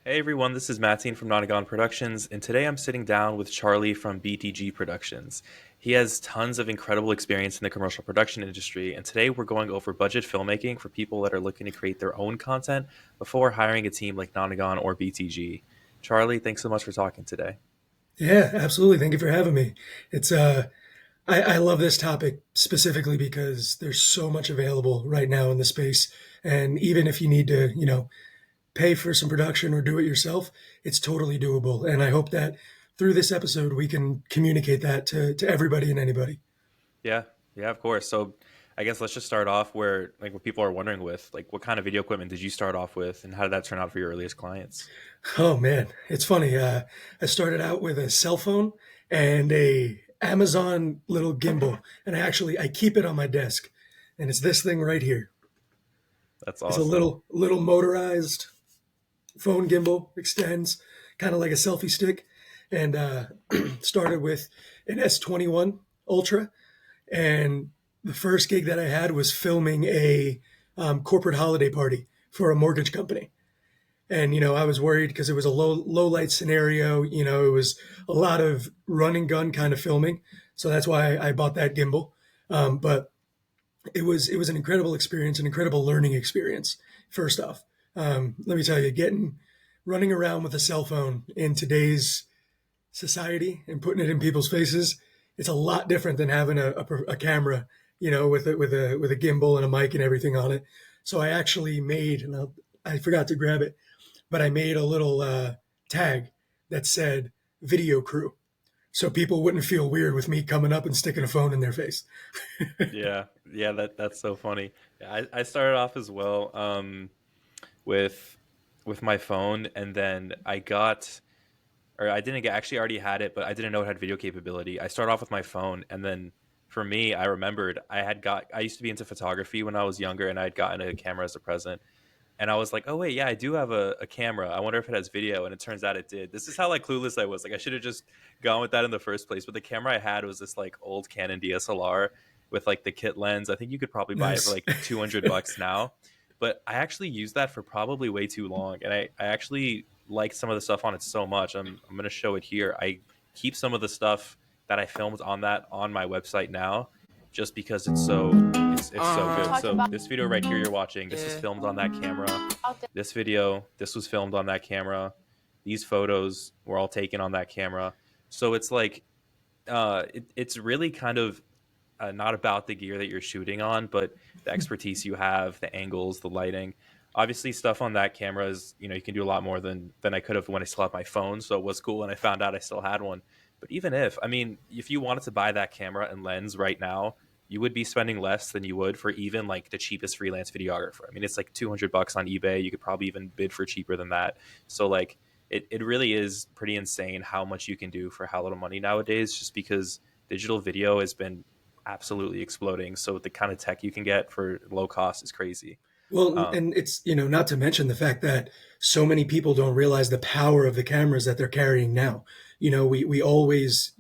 Hey everyone, this is Mattine from Nonagon Productions, and today I'm sitting down with Charlie from BTG Productions. He has tons of incredible experience in the commercial production industry, and today we're going over budget filmmaking for people that are looking to create their own content before hiring a team like Nonagon or BTG. Charlie, thanks so much for talking today. Yeah, absolutely. Thank you for having me. It's I love this topic specifically because there's so much available right now in the space. And even if you need to, pay for some production or do it yourself, it's totally doable. And I hope that through this episode we can communicate that to everybody and anybody. Yeah, yeah, of course. So I guess let's just start off where like what people are wondering with, like what kind of video equipment did you start off with and how did that turn out for your earliest clients? Oh man, it's funny. I started out with a cell phone and a Amazon little gimbal, and I keep it on my desk, and it's this thing right here. That's It's a awesome. little motorized phone gimbal, extends kind of like a selfie stick, and started with an S21 Ultra. And the first gig that I had was filming a corporate holiday party for a mortgage company. And I was worried because it was a low light scenario. It was a lot of run and gun kind of filming, so that's why I bought that gimbal. But it was an incredible experience, an incredible learning experience. First off, let me tell you, getting running around with a cell phone in today's society and putting it in people's faces, it's a lot different than having a camera, with a gimbal and a mic and everything on it. So I actually made, and I forgot to grab it, but I made a little tag that said "video crew," so people wouldn't feel weird with me coming up and sticking a phone in their face. Yeah, yeah, that's so funny. Yeah, I started off as well with with my phone, and then I got, or I didn't get, actually I already had it, but I didn't know it had video capability. I started off with my phone, and then for me, I remembered I used to be into photography when I was younger, and I had gotten a camera as a present, and I was like, oh wait, yeah, I do have a camera. I wonder if it has video, and it turns out it did. This is how like clueless I was. Like I should have just gone with that in the first place. But the camera I had was this like old Canon DSLR with like the kit lens. I think you could probably buy it for Nice. like 200 bucks now. But I actually used that for probably way too long, and I actually like some of the stuff on it so much. I'm gonna show it here. I keep some of the stuff that I filmed on that on my website now, just because it's so good. Talk So about this video right here you're watching, this was yeah. filmed on that camera. Out there. This video, this was filmed on that camera. These photos were all taken on that camera. So it's like it's really kind of not about the gear that you're shooting on, but the expertise you have, the angles, the lighting. Obviously, stuff on that camera is, you can do a lot more than I could have when I still had my phone. So it was cool, and I found out I still had one. But even if, I mean, if you wanted to buy that camera and lens right now, you would be spending less than you would for even like the cheapest freelance videographer. I mean, it's like 200 bucks on eBay. You could probably even bid for cheaper than that. So like, it really is pretty insane how much you can do for how little money nowadays, just because digital video has been absolutely exploding. So the kind of tech you can get for low cost is crazy. Well, Um, and it's, not to mention the fact that so many people don't realize the power of the cameras that they're carrying now. You always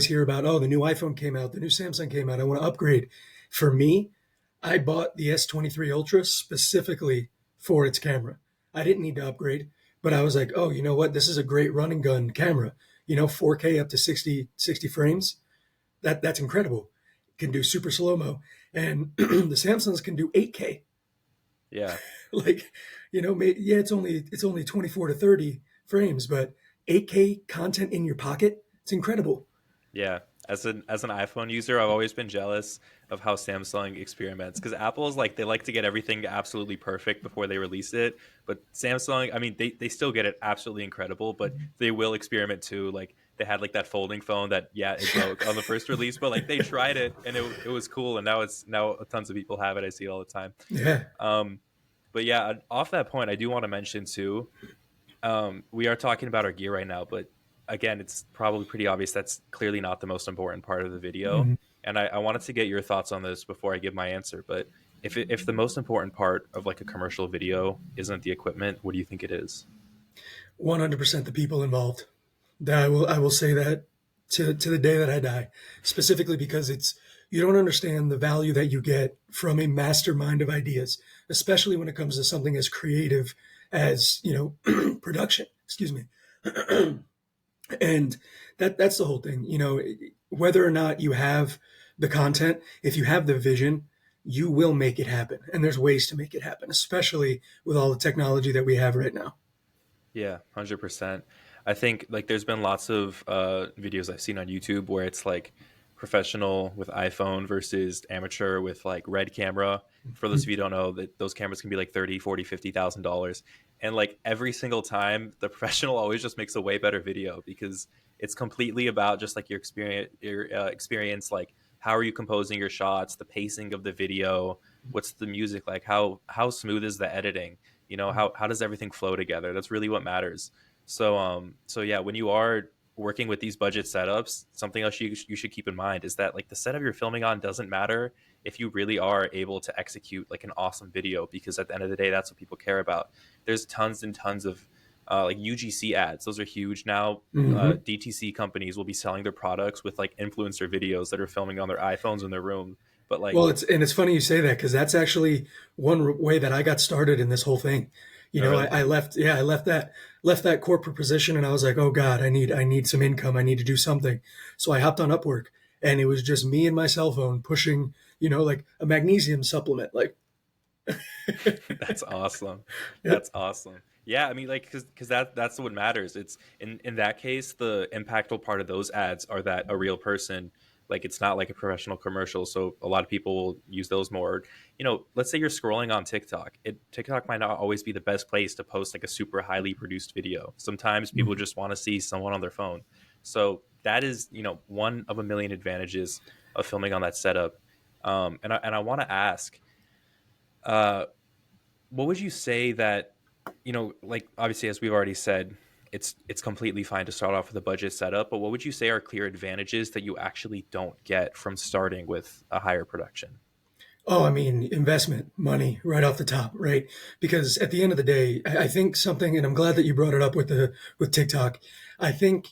hear about, oh, the new iPhone came out, the new Samsung came out, I want to upgrade. For me, I bought the S23 Ultra specifically for its camera. I didn't need to upgrade, but I was like, oh, you know what? This is a great run and gun camera. 4K up to 60 frames. That's incredible. It can do super slow mo, and the Samsungs can do 8K. yeah, Like, yeah, it's only 24 to 30 frames, but 8K content in your pocket, it's incredible. yeah. As an iPhone user, I've always been jealous of how Samsung experiments, because Apple is like they like to get everything absolutely perfect before they release it. But Samsung, I mean, they still get it absolutely incredible, but they will experiment too. Like they had like that folding phone that, yeah, it broke on the first release, but like they tried it and it was cool, and now tons of people have it. I see it all the time. Yeah. Um, but yeah, off that point, I do want to mention too. We are talking about our gear right now, but again, it's probably pretty obvious that's clearly not the most important part of the video. Mhm. And I wanted to get your thoughts on this before I give my answer. But if the most important part of like a commercial video isn't the equipment, what do you think it is? 100% the people involved. That I will say that to the day that I die, specifically because you don't understand the value that you get from a mastermind of ideas, especially when it comes to something as creative as, production. Excuse me. And that's the whole thing. Whether or not you have the content, if you have the vision, you will make it happen. And there's ways to make it happen, especially with all the technology that we have right now. Yeah, 100%. I think like there's been lots of videos I've seen on YouTube where it's like professional with iPhone versus amateur with like red camera. For those of you who don't know, that those cameras can be like 30, 40, $50,000. And like every single time, the professional always just makes a way better video because it's completely about just like your experience, like how are you composing your shots, the pacing of the video, what's the music like, how smooth is the editing, how does everything flow together? That's really what matters. So yeah, when you are working with these budget setups, something else you should keep in mind is that like the setup you're filming on doesn't matter if you really are able to execute like an awesome video, because at the end of the day, that's what people care about. There's tons and tons of like UGC ads. Those are huge now. Mm-hmm. DTC companies will be selling their products with like influencer videos that are filming on their iPhones in their room. But like, Well, it's funny you say that because that's actually one way that I got started in this whole thing. oh really? I left, yeah, I left that corporate position, and I was like, oh God, I need some income. I need to do something. So I hopped on Upwork, and it was just me and my cell phone pushing, like a magnesium supplement. Like, That's awesome. yeah. That's awesome. Yeah, I mean, like, because that's what matters. It's in that case, the impactful part of those ads are that a real person, like, it's not like a professional commercial. So a lot of people will use those more. Let's say you're scrolling on TikTok. TikTok might not always be the best place to post like a super highly produced video. Sometimes people just want to see someone on their phone. So that is, one of a million advantages of filming on that setup. And I want to ask. Uh, what would you say that, like obviously as we've already said, it's completely fine to start off with a budget setup, but what would you say are clear advantages that you actually don't get from starting with a higher production? Oh, I mean, investment money right off the top, right? Because at the end of the day, I think something, and I'm glad that you brought it up with TikTok. I think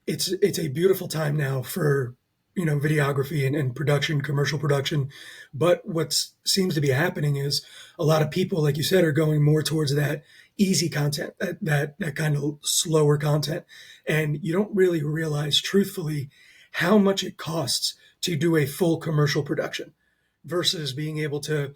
it's a beautiful time now for videography and production, commercial production. But what seems to be happening is a lot of people, like you said, are going more towards that easy content, that kind of slower content, and you don't really realize, truthfully, how much it costs to do a full commercial production versus being able to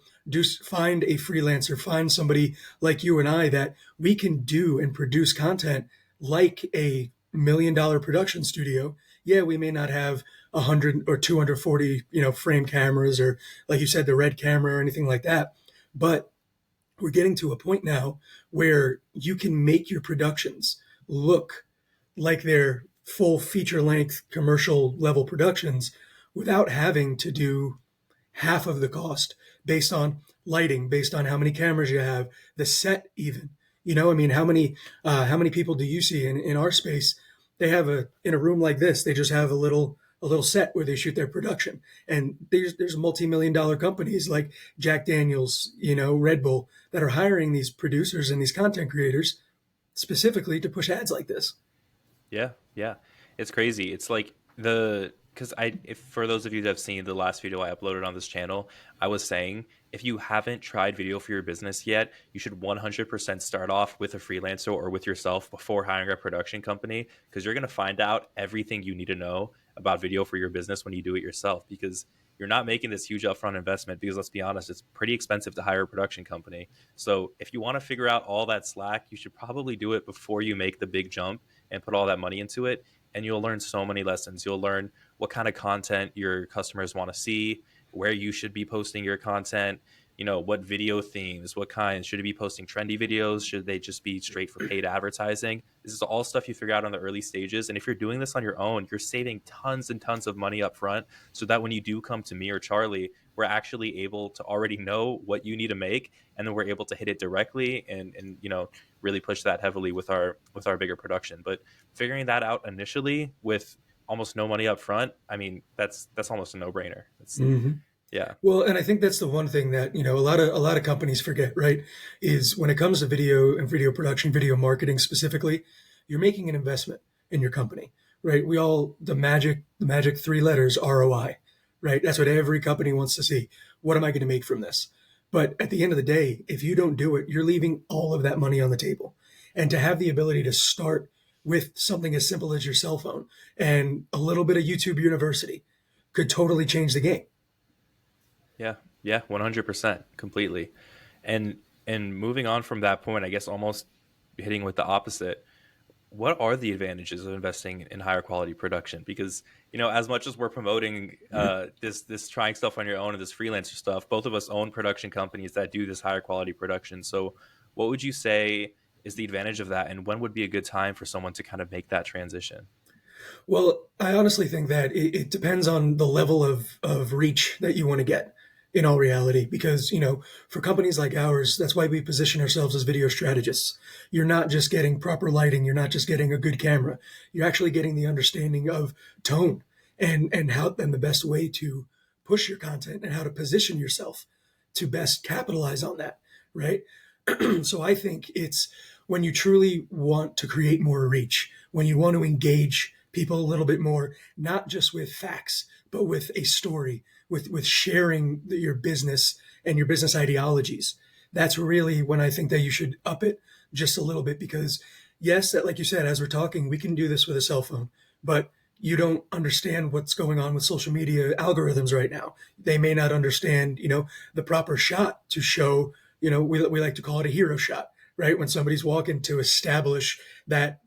find a freelancer, find somebody like you and I that we can do and produce content like a $1 million production studio. Yeah, we may not have 100 or 240, frame cameras, or like you said, the red camera or anything like that. But we're getting to a point now where you can make your productions look like they're full feature length commercial level productions without having to do half of the cost based on lighting, based on how many cameras you have, the set even. I mean, how many people do you see in our space? They have in a room like this, they just have a little set where they shoot their production. And there's multi-million-dollar companies like Jack Daniels, Red Bull, that are hiring these producers and these content creators specifically to push ads like this. Yeah, yeah, it's crazy. It's like because if for those of you that have seen the last video I uploaded on this channel, I was saying if you haven't tried video for your business yet, you should 100% start off with a freelancer or with yourself before hiring a production company, because you're going to find out everything you need to know about video for your business when you do it yourself, because you're not making this huge upfront investment, because let's be honest, it's pretty expensive to hire a production company. So if you want to figure out all that slack, you should probably do it before you make the big jump and put all that money into it. And you'll learn so many lessons. You'll learn what kind of content your customers want to see, where you should be posting your content, what video themes, what kinds. Should it be posting trendy videos? Should they just be straight for paid advertising? This is all stuff you figure out on the early stages. And if you're doing this on your own, you're saving tons and tons of money up front, so that when you do come to me or Charlie, we're actually able to already know what you need to make, and then we're able to hit it directly and really push that heavily with our bigger production. But figuring that out initially with almost no money up front, I mean, that's almost a no-brainer. Mm-hmm. Yeah. Well, and I think that's the one thing that a lot of companies forget, right? Is when it comes to video and video production, video marketing specifically, you're making an investment in your company, right? The magic three letters ROI, right? That's what every company wants to see. What am I going to make from this? But at the end of the day, if you don't do it, you're leaving all of that money on the table. And to have the ability to start with something as simple as your cell phone and a little bit of YouTube University could totally change the game. Yeah, yeah, 100%, completely. And moving on from that point, I guess almost hitting with the opposite. What are the advantages of investing in higher quality production? Because as much as we're promoting this trying stuff on your own and this freelancer stuff, both of us own production companies that do this higher quality production. So, what would you say is the advantage of that, and when would be a good time for someone to kind of make that transition? Well, I honestly think that it depends on the level of reach that you want to get in all reality. Because, for companies like ours, that's why we position ourselves as video strategists. You're not just getting proper lighting, you're not just getting a good camera, you're actually getting the understanding of tone and how and the best way to push your content and how to position yourself to best capitalize on that, right? So I think it's when you truly want to create more reach, when you want to engage people a little bit more, not just with facts, but with a story, with sharing your business and your business ideologies. That's really when I think that you should up it just a little bit. Because yes, that, like you said, as we're talking, we can do this with a cell phone, but you don't understand what's going on with social media algorithms right now. They may not understand, the proper shot to show, we like to call it a hero shot, right? When somebody's walking to establish that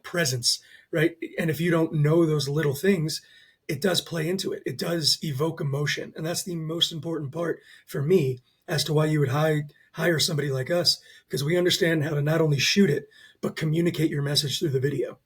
presence, right? And if you don't know those little things, it does play into it. It does evoke emotion. And that's the most important part for me as to why you would hire somebody like us, because we understand how to not only shoot it, but communicate your message through the video.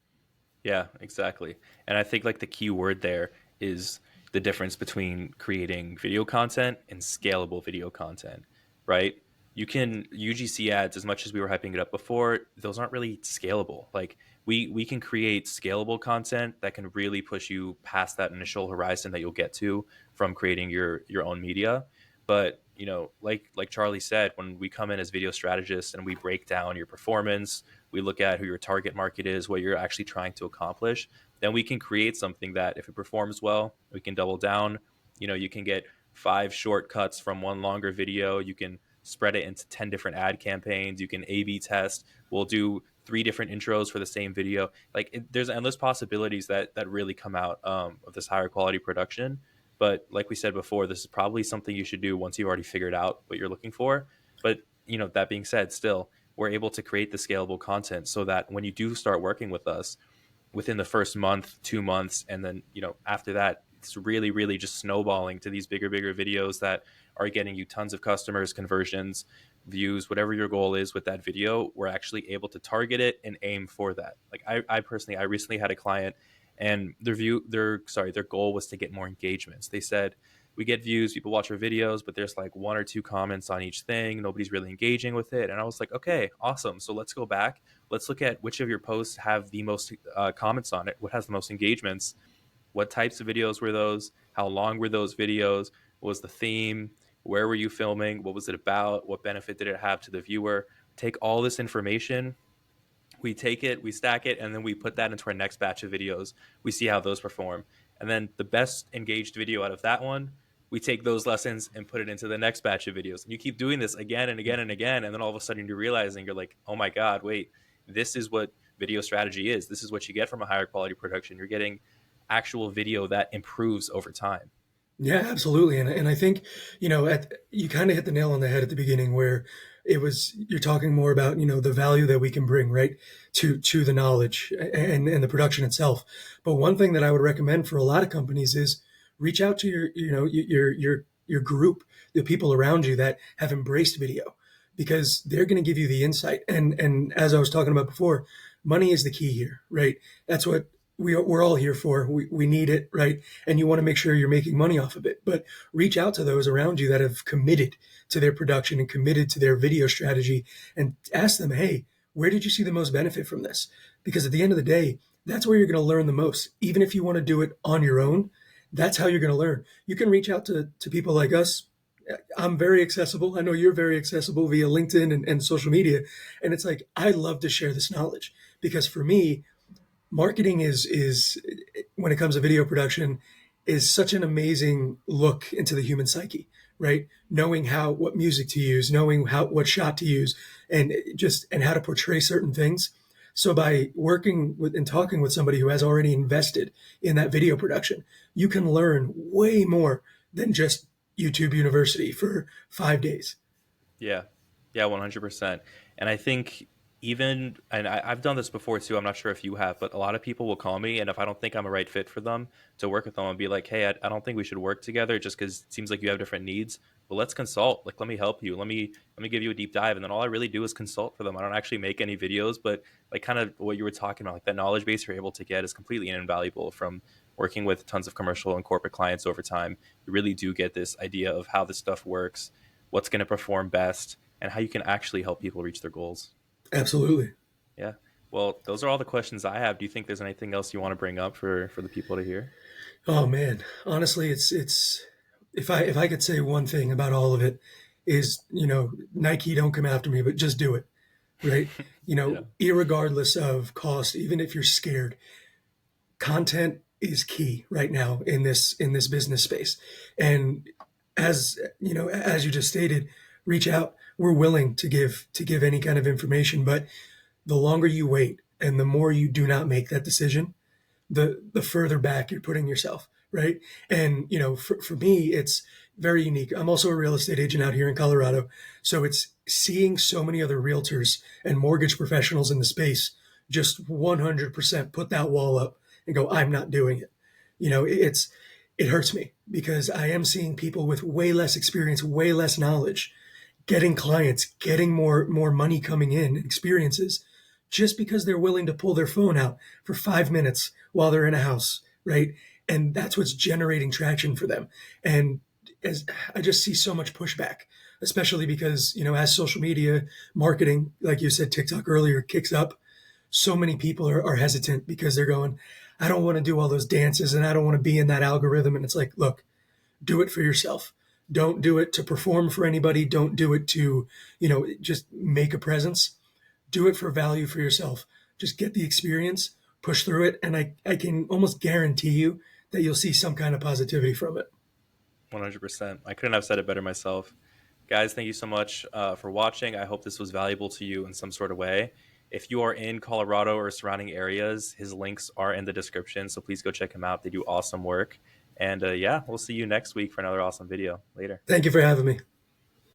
Yeah, exactly. And I think like the key word there is the difference between creating video content and scalable video content, right? You can UGC ads, as much as we were hyping it up before, those aren't really scalable. Like we can create scalable content that can really push you past that initial horizon that you'll get to from creating your own media. But like Charlie said, when we come in as video strategists and we break down your performance, we look at who your target market is, what you're actually trying to accomplish, then we can create something that if it performs well, we can double down. You can get 5 shortcuts from one longer video. You can spread it into 10 different ad campaigns. You can A/B test. We'll do 3 different intros for the same video. There's endless possibilities that really come out of this higher quality production. But like we said before, this is probably something you should do once you've already figured out what you're looking for. But that being said, still, we're able to create the scalable content so that when you do start working with us within the first month, 2 months, and then after that, it's really, really just snowballing to these bigger videos that are getting you tons of customers, conversions, views, whatever your goal is with that video. We're actually able to target it and aim for that. Like I personally, I recently had a client, and their goal was to get more engagements. They said, we get views, people watch our videos, but there's like 1 or 2 comments on each thing. Nobody's really engaging with it. And I was like, okay, awesome. So let's go back. Let's look at which of your posts have the most comments on it. What has the most engagements? What types of videos were those? How long were those videos? What was the theme? Where were you filming? What was it about? What benefit did it have to the viewer? Take all this information, we take it, we stack it, and then we put that into our next batch of videos. We see how those perform. And then the best engaged video out of that one, we take those lessons and put it into the next batch of videos. And you keep doing this again and again and again. And then all of a sudden you're realizing, you're like, oh my God, wait, this is what video strategy is. This is what you get from a higher quality production. You're getting actual video that improves over time. Yeah, absolutely. And I think, you kind of hit the nail on the head at the beginning where you're talking more about, the value that we can bring, right, to the knowledge and the production itself. But one thing that I would recommend for a lot of companies is reach out to your group, the people around you that have embraced video, because they're going to give you the insight. And as I was talking about before, money is the key here, right? That's what we're all here for. We need it, right? And you want to make sure you're making money off of it. But reach out to those around you that have committed to their production and committed to their video strategy and ask them, hey, where did you see the most benefit from this? Because at the end of the day, that's where you're going to learn the most. Even if you want to do it on your own, that's how you're going to learn. You can reach out to people like us. I'm very accessible. I know you're very accessible via LinkedIn and social media. And it's like, I love to share this knowledge because for me, marketing is when it comes to video production is such an amazing look into the human psyche, right? Knowing what music to use, knowing what shot to use, and how to portray certain things. So by working with and talking with somebody who has already invested in that video production, you can learn way more than just YouTube University for 5 days. Yeah. Yeah, 100%. And I think I've done this before too. I'm not sure if you have, but a lot of people will call me, and if I don't think I'm a right fit for them to work with them, I'll be like, hey, I don't think we should work together just because it seems like you have different needs. But let's consult. Like, let me help you. Let me give you a deep dive, and then all I really do is consult for them. I don't actually make any videos, but like kind of what you were talking about, like that knowledge base you're able to get is completely invaluable from working with tons of commercial and corporate clients over time. You really do get this idea of how this stuff works, what's going to perform best, and how you can actually help people reach their goals. Absolutely. Yeah. Well, those are all the questions I have. Do you think there's anything else you want to bring up for the people to hear? Oh man, honestly, it's if I could say one thing about all of it is, Nike, don't come after me, but just do it, right? Yeah. Irregardless of cost, even if you're scared, content is key right now in this business space. And as you just stated, reach out. We're willing to give any kind of information, but the longer you wait and the more you do not make that decision, the further back you're putting yourself, right? And for me, it's very unique. I'm also a real estate agent out here in Colorado, so it's seeing so many other realtors and mortgage professionals in the space just 100% put that wall up and go, I'm not doing it. It hurts me because I am seeing people with way less experience, way less knowledge, getting clients, getting more money coming in, experiences, just because they're willing to pull their phone out for 5 minutes while they're in a house, right? And that's what's generating traction for them. And as I just see so much pushback, especially because, as social media marketing, like you said, TikTok earlier, kicks up, so many people are hesitant because they're going, I don't want to do all those dances and I don't want to be in that algorithm. And it's like, look, do it for yourself. Don't do it to perform for anybody. Don't do it to, just make a presence. Do it for value for yourself. Just get the experience, push through it, and I can almost guarantee you that you'll see some kind of positivity from it. 100%. I couldn't have said it better myself. Guys, thank you so much for watching. I hope this was valuable to you in some sort of way. If you are in Colorado or surrounding areas, his links are in the description, so please go check him out. They do awesome work. And yeah, we'll see you next week for another awesome video. Later. Thank you for having me.